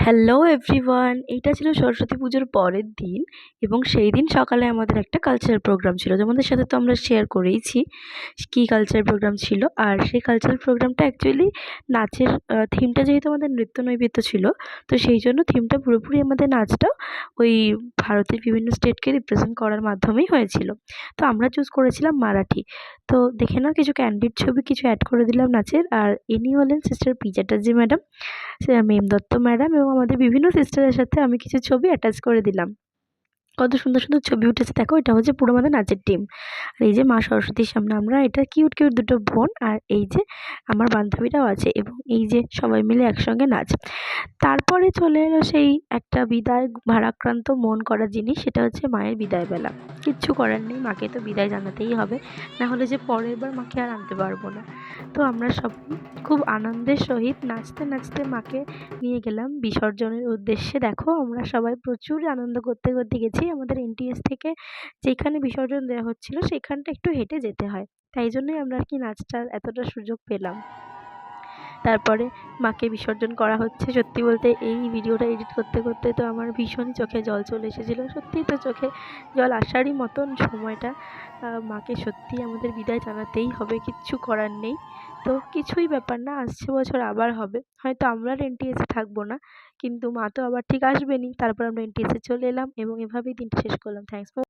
Hello everyone, এইটা ছিল সরস্বতী পুজোর পরের দিন এবং সেই দিন সকালে আমাদের একটা কালচারাল প্রোগ্রাম ছিল। তোমাদের সাথে তো আমরা শেয়ার করেইছি কী কালচারাল প্রোগ্রাম ছিল। আর সেই কালচারাল প্রোগ্রামটা অ্যাকচুয়ালি নাচের থিমটা যেহেতু আমাদের নৃত্য নৈবেদ্য ছিল, তো সেই জন্য থিমটা পুরোপুরি আমাদের নাচটা ওই ভারতের বিভিন্ন স্টেটকে রিপ্রেজেন্ট করার মাধ্যমেই হয়েছিল। তো আমরা চুজ করেছিলাম মারাঠি। তো দেখে নাও কিছু ক্যান্ডিড ছবি কিছু অ্যাড করে দিলাম নাচের। আর ইনি হলেন সিস্টার পি চ্যাটার্জি ম্যাডাম, মেম দত্ত ম্যাডাম এবং আমাদের বিভিন্ন সিস্টারের সাথে আমি কিছু ছবি অ্যাটাচ করে দিলাম। কত সুন্দর সুন্দর ছবি উঠেছে দেখো। এটা হচ্ছে পুরো আমাদের নাচের টিম। আর এই যে মা সরস্বতীর সামনে আমরা এটা কিউট কিউট দুটো বোন, আর এই যে আমার বান্ধবীরাও আছে এবং এই যে সবাই মিলে একসঙ্গে নাচ। তারপরে চলে এলো সেই একটা বিদায় ভারাক্রান্ত মন করা জিনিস, সেটা হচ্ছে মায়ের বিদায় বেলা। কিচ্ছু করার নেই, মাকে তো বিদায় জানাতেই হবে, না হলে যে পরের বার মাকে আর আনতে পারবো না। তো আমরা সবাই খুব আনন্দের সহিত নাচতে নাচতে মাকে নিয়ে গেলাম বিসর্জনের উদ্দেশ্যে। দেখো আমরা সবাই প্রচুর আনন্দ করতে করতে গেছি। আমাদের এনটিএস থেকে যেখানে বিসর্জন দেওয়া হচ্ছিল সেখানটা একটু হেঁটে যেতে হয়, তাই জন্যই আমরা আর কি নাচটার এতটা সুযোগ পেলাম। তারপরে মাকে বিসর্জন করা হচ্ছে। সত্যি বলতে এই ভিডিওটা এডিট করতে করতে তো আমার ভীষণই চোখে জল চলে এসেছিলো। সত্যিই তো চোখে জল আসারই মতন সময়টা। মাকে সত্যিই আমাদের বিদায় জানাতেই হবে, কিচ্ছু করার নেই। তো কিছুই ব্যাপার না, আসছে বছর আবার হবে। হয়তো আমরা আর এনটিএসে থাকবো না, কিন্তু মা তো আবার ঠিক আসবেনই। তারপর আমরা এনটিএসে চলে এলাম এবং এভাবেই দিনটা শেষ করলাম। Thanks for